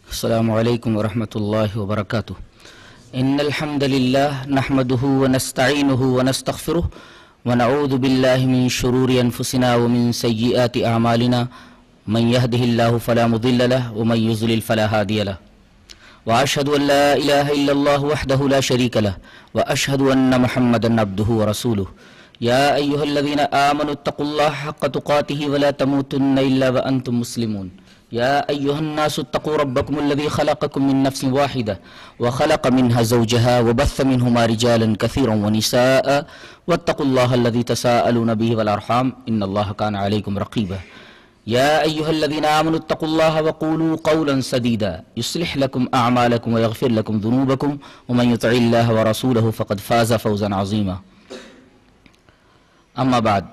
السلام علیکم ورحمۃ اللہ وبرکاتہ. ان الحمد للہ نحمده ونستعینه ونستغفره ونعوذ باللہ من شرور انفسنا ومن سیئات اعمالنا من يهده الله فلا مضل له ومن يضلل فلا هادي له واشهد ان لا اله الا الله وحده لا شريك له واشهد ان محمدا عبده ورسوله. يا ايها الذين امنوا اتقوا الله حق تقاته ولا تموتن الا وانتم مسلمون. يا أيها الناس اتقوا ربكم الذي خلقكم من نفس واحدة وخلق منها زوجها وبث منهما رجالا كثيرا ونساء واتقوا الله الذي تساءلون به والأرحام إن الله كان عليكم رقيبا. يا أيها الذين آمنوا اتقوا الله وقولوا قولا سديدا يصلح لكم أعمالكم ويغفر لكم ذنوبكم ومن يطع الله ورسوله فقد فاز فوزا عظيما. أما بعد،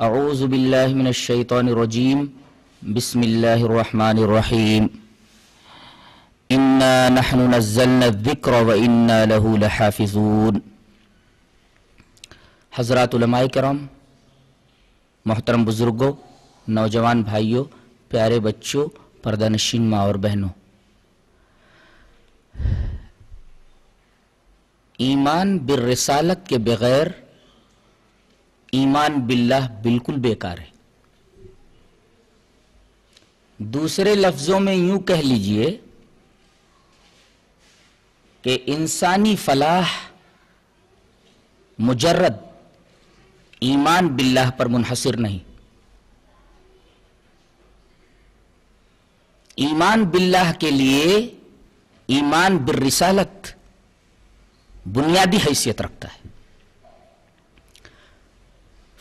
أعوذ بالله من الشيطان الرجيم. بسم اللہ الرحمن الرحیم. انا نحن نزلنا الذکر وانا له لحافظون. حضرات علماء کرام، محترم بزرگوں، نوجوان بھائیوں، پیارے بچوں، پردہ نشین ماں اور بہنوں، ایمان بالرسالت کے بغیر ایمان باللہ بالکل بیکار ہے. دوسرے لفظوں میں یوں کہہ لیجئے کہ انسانی فلاح مجرد ایمان باللہ پر منحصر نہیں. ایمان باللہ کے لیے ایمان بالرسالت بنیادی حیثیت رکھتا ہے.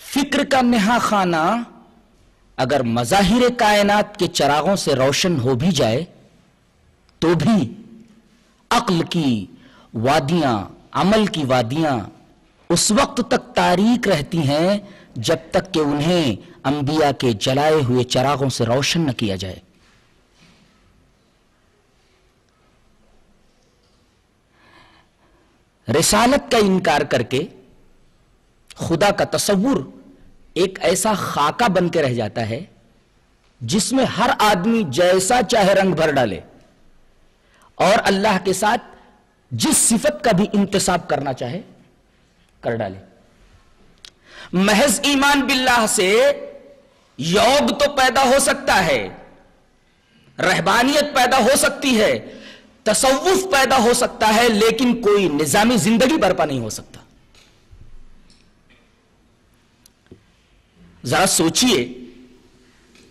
فکر کا نہا خانہ اگر مظاہر کائنات کے چراغوں سے روشن ہو بھی جائے تو بھی عقل کی وادیاں، عمل کی وادیاں اس وقت تک تاریک رہتی ہیں جب تک کہ انہیں انبیاء کے جلائے ہوئے چراغوں سے روشن نہ کیا جائے. رسالت کا انکار کر کے خدا کا تصور ایک ایسا خاکہ بن کے رہ جاتا ہے جس میں ہر آدمی جیسا چاہے رنگ بھر ڈالے اور اللہ کے ساتھ جس صفت کا بھی انتساب کرنا چاہے کر ڈالے. محض ایمان باللہ سے یوگ تو پیدا ہو سکتا ہے، رہبانیت پیدا ہو سکتی ہے، تصوف پیدا ہو سکتا ہے، لیکن کوئی نظامی زندگی برپا نہیں ہو سکتا. ذرا سوچئے،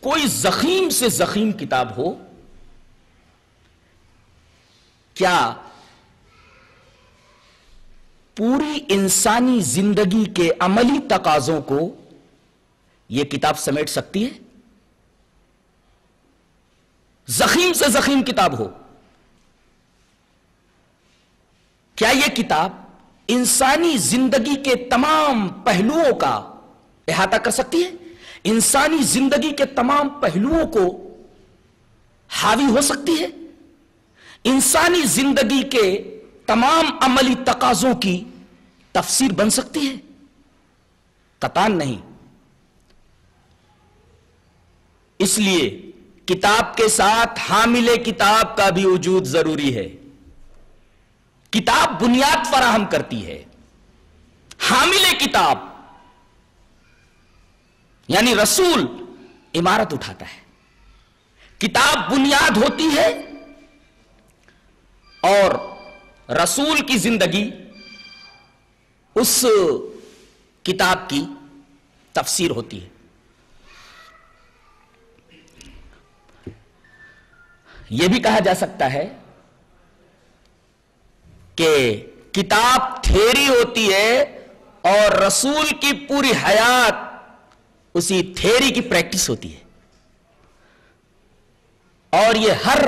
کوئی زخیم سے زخیم کتاب ہو، کیا پوری انسانی زندگی کے عملی تقاضوں کو یہ کتاب سمیٹ سکتی ہے؟ زخیم سے زخیم کتاب ہو، کیا یہ کتاب انسانی زندگی کے تمام پہلوؤں کا احاطہ کر سکتی ہے؟ انسانی زندگی کے تمام پہلوؤں کو حاوی ہو سکتی ہے؟ انسانی زندگی کے تمام عملی تقاضوں کی تفسیر بن سکتی ہے؟ قطعاً نہیں. اس لیے کتاب کے ساتھ حامل کتاب کا بھی وجود ضروری ہے. کتاب بنیاد فراہم کرتی ہے، حامل کتاب یعنی رسول عمارت اٹھاتا ہے. کتاب بنیاد ہوتی ہے اور رسول کی زندگی اس کتاب کی تفسیر ہوتی ہے. یہ بھی کہا جا سکتا ہے کہ کتاب تھیری ہوتی ہے اور رسول کی پوری حیات اسی تھیری کی پریکٹس ہوتی ہے. اور یہ ہر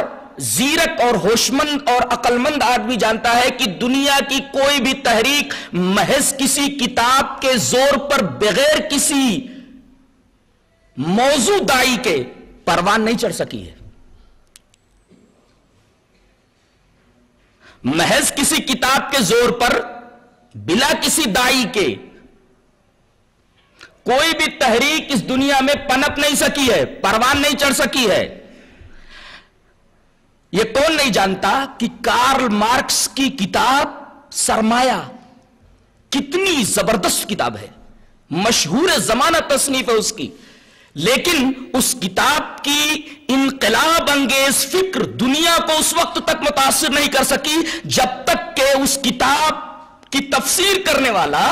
زیرک اور ہوشمند اور عقلمند آدمی جانتا ہے کہ دنیا کی کوئی بھی تحریک محض کسی کتاب کے زور پر بغیر کسی موضوع دائی کے پروان نہیں چڑھ سکی ہے. محض کسی کتاب کے زور پر بلا کسی دائی کے کوئی بھی تحریک اس دنیا میں پنپ نہیں سکی ہے، پروان نہیں چڑھ سکی ہے۔ یہ کون نہیں جانتا کہ کارل مارکس کی کتاب سرمایہ کتنی زبردست کتاب ہے، مشہور زمانہ تصنیف ہے اس کی، لیکن اس کتاب کی انقلاب انگیز فکر دنیا کو اس وقت تک متاثر نہیں کر سکی جب تک کہ اس کتاب کی تفسیر کرنے والا،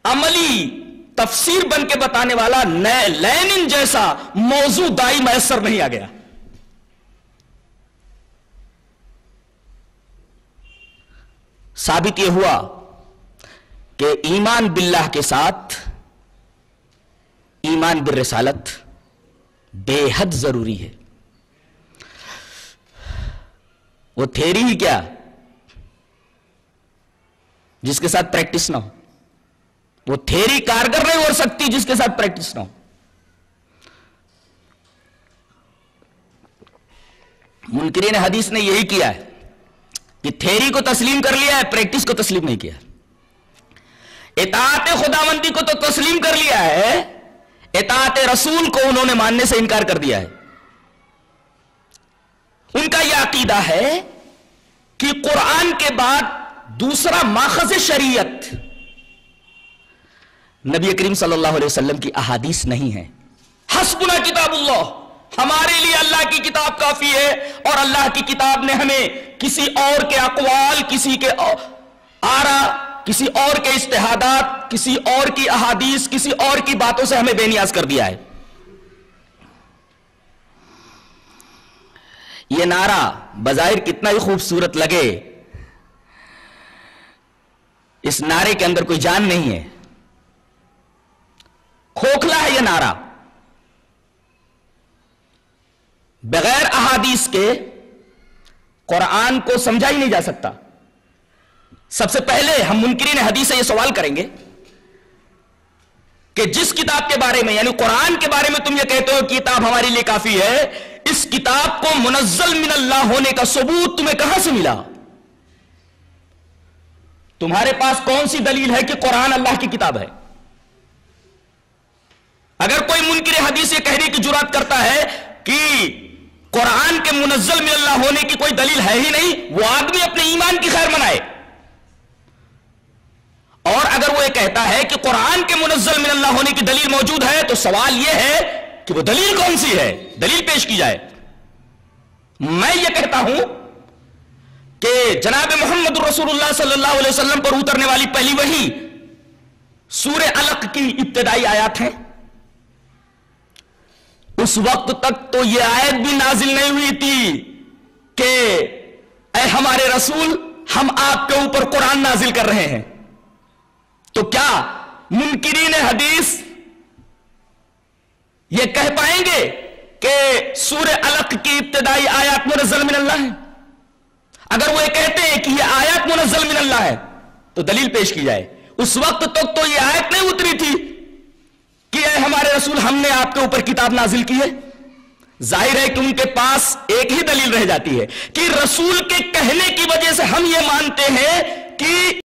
عملی تفسیر بن کے بتانے والا لینن جیسا موضوع دائی میسر نہیں آ گیا۔ ثابت یہ ہوا کہ ایمان باللہ کے ساتھ ایمان بالرسالت بے حد ضروری ہے۔ وہ تھیری ہی کیا جس کے ساتھ پریکٹس نہ ہو، وہ تھیری کارگر نہیں ہو سکتی جس کے ساتھ پریکٹس نہ ہو۔ منکرین حدیث نے یہی کیا ہے کہ تھیری کو تسلیم کر لیا ہے، پریکٹس کو تسلیم نہیں کیا۔ اطاعت خداوندی کو تو تسلیم کر لیا ہے، اطاعت رسول کو انہوں نے ماننے سے انکار کر دیا ہے۔ ان کا یہ عقیدہ ہے کہ قرآن کے بعد دوسرا ماخذ شریعت نبی کریم صلی اللہ علیہ وسلم کی احادیث نہیں ہے۔ حسبنا کتاب اللہ، ہمارے لیے اللہ کی کتاب کافی ہے، اور اللہ کی کتاب نے ہمیں کسی اور کے اقوال، کسی کے آرا، کسی اور کے اجتہادات، کسی اور کی احادیث، کسی اور کی باتوں سے ہمیں بے نیاز کر دیا ہے۔ یہ نعرہ بظاہر کتنا ہی خوبصورت لگے، اس نعرے کے اندر کوئی جان نہیں ہے، کھوکھلا ہے یہ نعرہ۔ بغیر احادیث کے قرآن کو سمجھا ہی نہیں جا سکتا۔ سب سے پہلے ہم منکرین حدیث سے یہ سوال کریں گے کہ جس کتاب کے بارے میں، یعنی قرآن کے بارے میں تم یہ کہتے ہو کہ کتاب ہمارے لیے کافی ہے، اس کتاب کو منزل من اللہ ہونے کا ثبوت تمہیں کہاں سے ملا؟ تمہارے پاس کون سی دلیل ہے کہ قرآن اللہ کی کتاب ہے؟ اگر کوئی منکر حدیث یہ کہنے کی جرات کرتا ہے کہ قرآن کے منزل من اللہ ہونے کی کوئی دلیل ہے ہی نہیں، وہ آدمی اپنے ایمان کی خیر منائے۔ اور اگر وہ یہ کہتا ہے کہ قرآن کے منزل من اللہ ہونے کی دلیل موجود ہے، تو سوال یہ ہے کہ وہ دلیل کون سی ہے، دلیل پیش کی جائے۔ میں یہ کہتا ہوں کہ جناب محمد رسول اللہ صلی اللہ علیہ وسلم پر اترنے والی پہلی وحی سورہ علق کی ابتدائی آیات ہیں۔ اس وقت تک تو یہ آیت بھی نازل نہیں ہوئی تھی کہ اے ہمارے رسول، ہم آپ کے اوپر قرآن نازل کر رہے ہیں۔ تو کیا منکرین حدیث یہ کہہ پائیں گے کہ سورہ علق کی ابتدائی آیات منزل من اللہ ہے؟ اگر وہ یہ کہتے ہیں کہ یہ آیات منزل من اللہ ہے تو دلیل پیش کی جائے۔ اس وقت تک تو یہ آیت نہیں اتری تھی کہ اے ہمارے رسول، ہم نے آپ کے اوپر کتاب نازل کی ہے۔ ظاہر ہے کہ ان کے پاس ایک ہی دلیل رہ جاتی ہے کہ رسول کے کہنے کی وجہ سے ہم یہ مانتے ہیں کہ